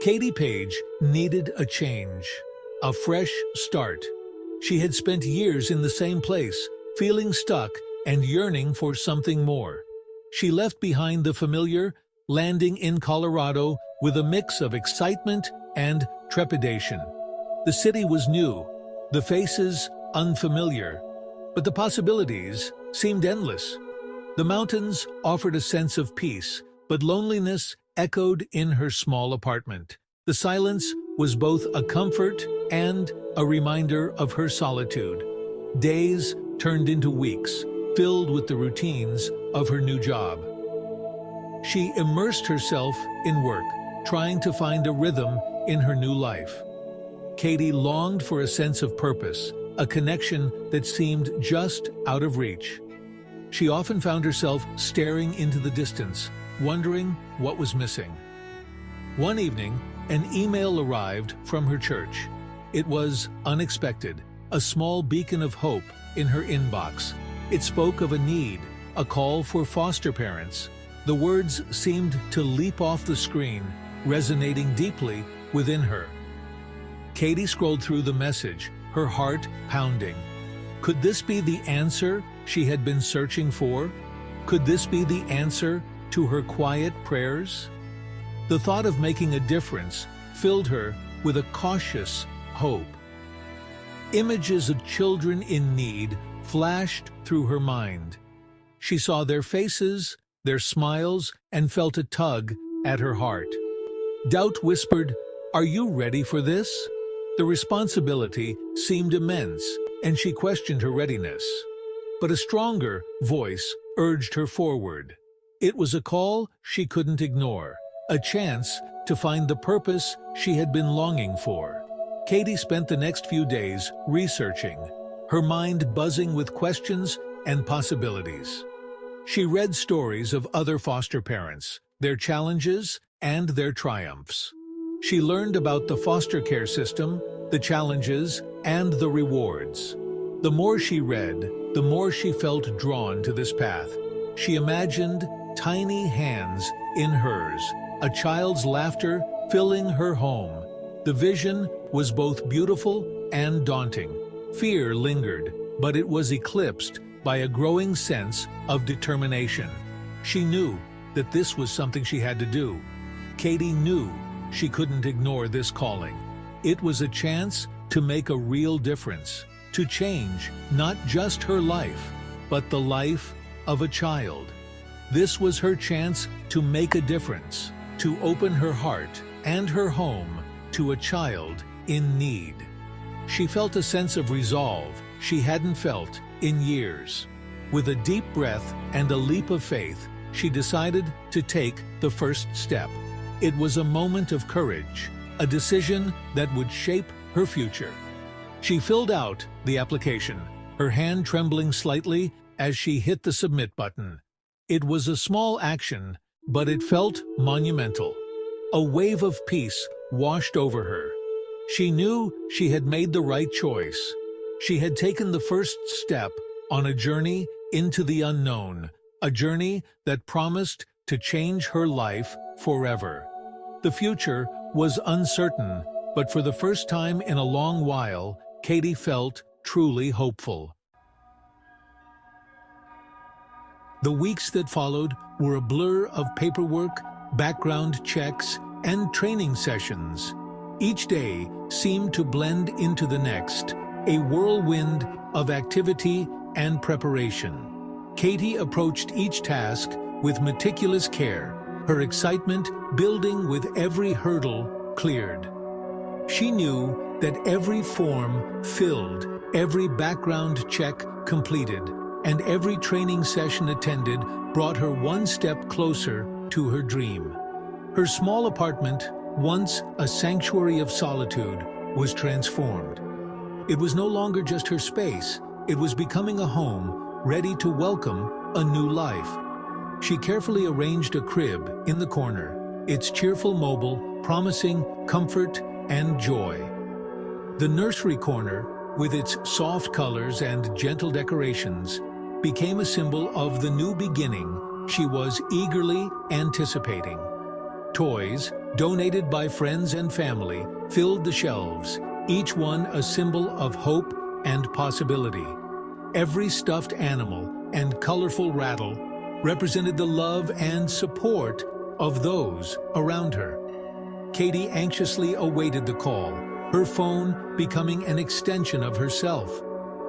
Katie Page needed a change, a fresh start. She had spent years in the same place, feeling stuck and yearning for something more. She left behind the familiar, landing in Colorado with a mix of excitement and trepidation. The city was new, the faces unfamiliar, but the possibilities seemed endless. The mountains offered a sense of peace, but loneliness echoed in her small apartment. The silence was both a comfort and a reminder of her solitude. Days turned into weeks, filled with the routines of her new job. She immersed herself in work, trying to find a rhythm in her new life. Katie longed for a sense of purpose, a connection that seemed just out of reach. She often found herself staring into the distance, wondering what was missing. One evening, an email arrived from her church. It was unexpected, a small beacon of hope in her inbox. It spoke of a need, a call for foster parents. The words seemed to leap off the screen, resonating deeply within her. Katie scrolled through the message, her heart pounding. Could this be the answer she had been searching for? Could this be the answer to her quiet prayers? The thought of making a difference filled her with a cautious hope. Images of children in need flashed through her mind. She saw their faces, their smiles, and felt a tug at her heart. Doubt whispered, "Are you ready for this?" The responsibility seemed immense, and she questioned her readiness. But a stronger voice urged her forward. It was a call she couldn't ignore, a chance to find the purpose she had been longing for. Katie spent the next few days researching, her mind buzzing with questions and possibilities. She read stories of other foster parents, their challenges and their triumphs. She learned about the foster care system, the challenges, and the rewards. The more she read, the more she felt drawn to this path. She imagined tiny hands in hers, a child's laughter filling her home. The vision was both beautiful and daunting. Fear lingered, but it was eclipsed by a growing sense of determination. She knew that this was something she had to do. Katie knew she couldn't ignore this calling. It was a chance to make a real difference, to change not just her life, but the life of a child. This was her chance to make a difference, to open her heart and her home to a child in need. She felt a sense of resolve she hadn't felt in years. With a deep breath and a leap of faith, she decided to take the first step. It was a moment of courage, a decision that would shape her future. She filled out the application, her hand trembling slightly as she hit the submit button. It was a small action, but it felt monumental. A wave of peace washed over her. She knew she had made the right choice. She had taken the first step on a journey into the unknown, a journey that promised to change her life forever. The future was uncertain, but for the first time in a long while, Katie felt truly hopeful. The weeks that followed were a blur of paperwork, background checks, and training sessions. Each day seemed to blend into the next, a whirlwind of activity and preparation. Katie approached each task with meticulous care, her excitement building with every hurdle cleared. She knew that every form filled, every background check completed, and every training session attended brought her one step closer to her dream. Her small apartment, once a sanctuary of solitude, was transformed. It was no longer just her space, it was becoming a home ready to welcome a new life. She carefully arranged a crib in the corner, its cheerful mobile promising comfort and joy. The nursery corner, with its soft colors and gentle decorations, became a symbol of the new beginning she was eagerly anticipating. Toys, donated by friends and family, filled the shelves, each one a symbol of hope and possibility. Every stuffed animal and colorful rattle represented the love and support of those around her. Katie anxiously awaited the call, her phone becoming an extension of herself.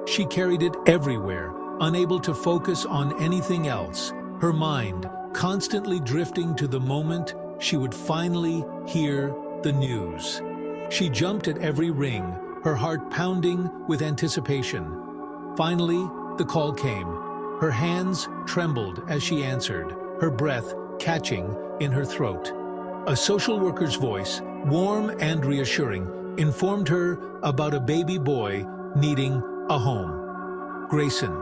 She carried it everywhere, unable to focus on anything else, her mind constantly drifting to the moment she would finally hear the news. She jumped at every ring, her heart pounding with anticipation. Finally, the call came. Her hands trembled as she answered, her breath catching in her throat. A social worker's voice, warm and reassuring, informed her about a baby boy needing a home. Grayson.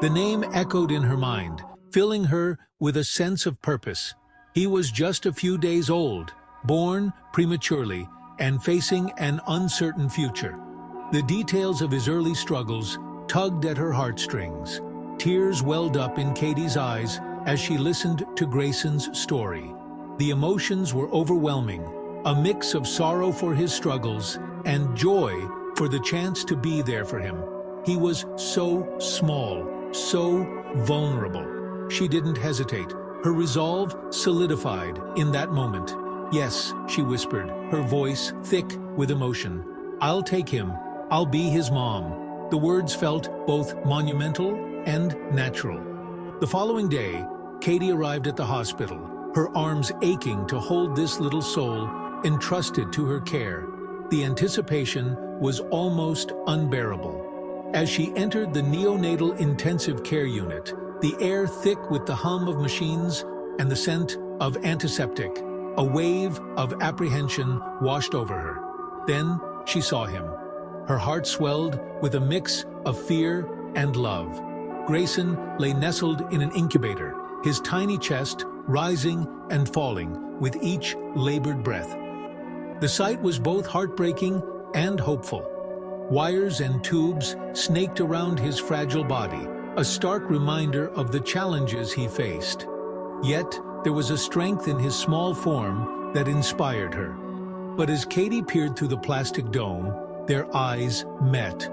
The name echoed in her mind, filling her with a sense of purpose. He was just a few days old, born prematurely, and facing an uncertain future. The details of his early struggles tugged at her heartstrings. Tears welled up in Katie's eyes as she listened to Grayson's story. The emotions were overwhelming, a mix of sorrow for his struggles and joy for the chance to be there for him. He was so small, so vulnerable. She didn't hesitate. Her resolve solidified in that moment. "Yes," she whispered, her voice thick with emotion. "I'll take him. I'll be his mom." The words felt both monumental and natural. The following day, Katie arrived at the hospital, her arms aching to hold this little soul entrusted to her care. The anticipation was almost unbearable. As she entered the neonatal intensive care unit, the air thick with the hum of machines and the scent of antiseptic, a wave of apprehension washed over her. Then she saw him. Her heart swelled with a mix of fear and love. Grayson lay nestled in an incubator, his tiny chest rising and falling with each labored breath. The sight was both heartbreaking and hopeful. Wires and tubes snaked around his fragile body, a stark reminder of the challenges he faced. Yet, there was a strength in his small form that inspired her. But as Katie peered through the plastic dome, their eyes met.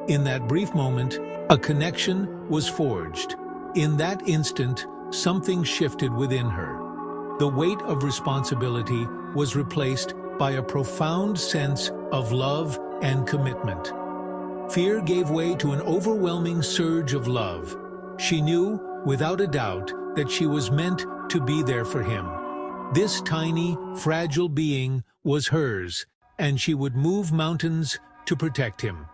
In that brief moment, a connection was forged. In that instant, something shifted within her. The weight of responsibility was replaced by a profound sense of love and commitment. Fear gave way to an overwhelming surge of love. She knew, without a doubt, that she was meant to be there for him. This tiny, fragile being was hers, and she would move mountains to protect him.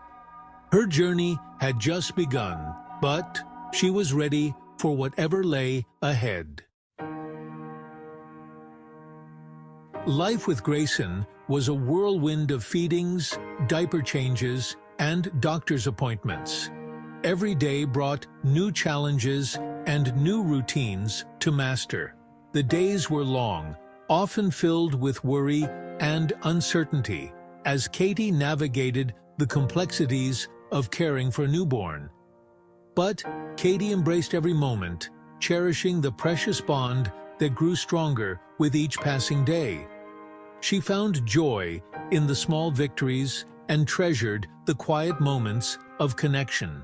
Her journey had just begun, but she was ready for whatever lay ahead. Life with Grayson was a whirlwind of feedings, diaper changes, and doctor's appointments. Every day brought new challenges and new routines to master. The days were long, often filled with worry and uncertainty, as Katie navigated the complexities of caring for a newborn. But Katie embraced every moment, cherishing the precious bond that grew stronger with each passing day. She found joy in the small victories and treasured the quiet moments of connection.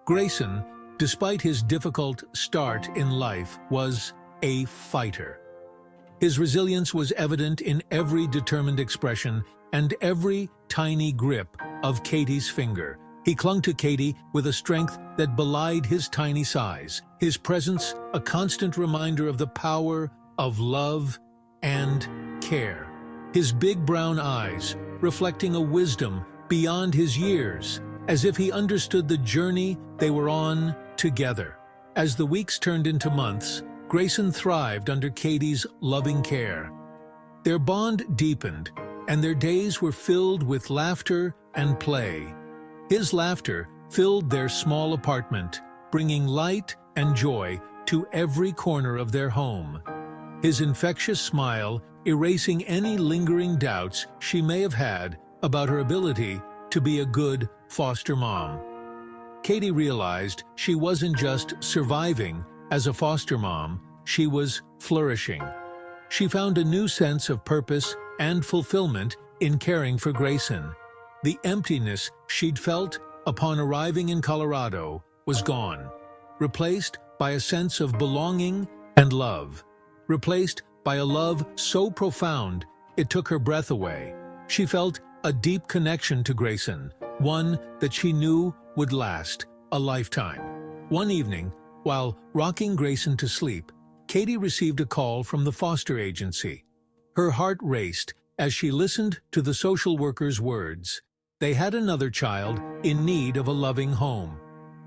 Grayson, despite his difficult start in life, was a fighter. His resilience was evident in every determined expression and every tiny grip of Katie's finger. He clung to Katie with a strength that belied his tiny size, his presence a constant reminder of the power of love and care. His big brown eyes reflecting a wisdom beyond his years, as if he understood the journey they were on together. As the weeks turned into months, Grayson thrived under Katie's loving care. Their bond deepened, and their days were filled with laughter and play. His laughter filled their small apartment, bringing light and joy to every corner of their home. His infectious smile erasing any lingering doubts she may have had about her ability to be a good foster mom. Katie realized she wasn't just surviving as a foster mom, she was flourishing. She found a new sense of purpose and fulfillment in caring for Grayson. The emptiness she'd felt upon arriving in Colorado was gone, replaced by a sense of belonging and love. Replaced by a love so profound it took her breath away. She felt a deep connection to Grayson, one that she knew would last a lifetime. One evening, while rocking Grayson to sleep, Katie received a call from the foster agency. Her heart raced as she listened to the social worker's words. They had another child in need of a loving home.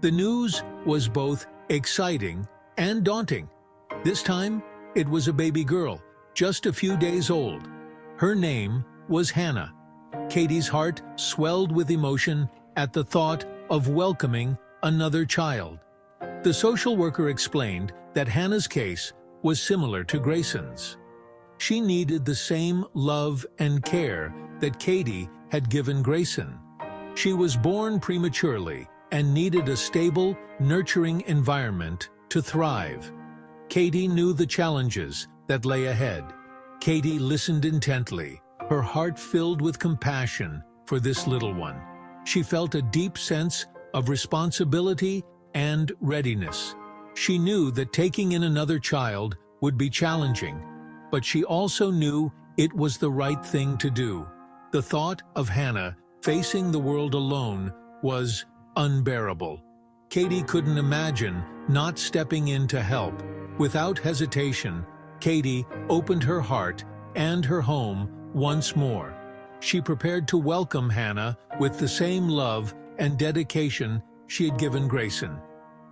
The news was both exciting and daunting. This time, it was a baby girl, just a few days old. Her name was Hannah. Katie's heart swelled with emotion at the thought of welcoming another child. The social worker explained that Hannah's case was similar to Grayson's. She needed the same love and care that Katie had given Grayson. She was born prematurely and needed a stable, nurturing environment to thrive. Katie knew the challenges that lay ahead. Katie listened intently, her heart filled with compassion for this little one. She felt a deep sense of responsibility and readiness. She knew that taking in another child would be challenging, but she also knew it was the right thing to do. The thought of Hannah facing the world alone was unbearable. Katie couldn't imagine not stepping in to help. Without hesitation, Katie opened her heart and her home once more. She prepared to welcome Hannah with the same love and dedication she had given Grayson.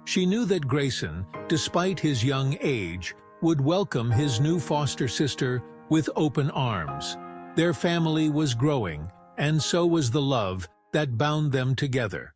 She knew that Grayson, despite his young age, would welcome his new foster sister with open arms. Their family was growing, and so was the love that bound them together.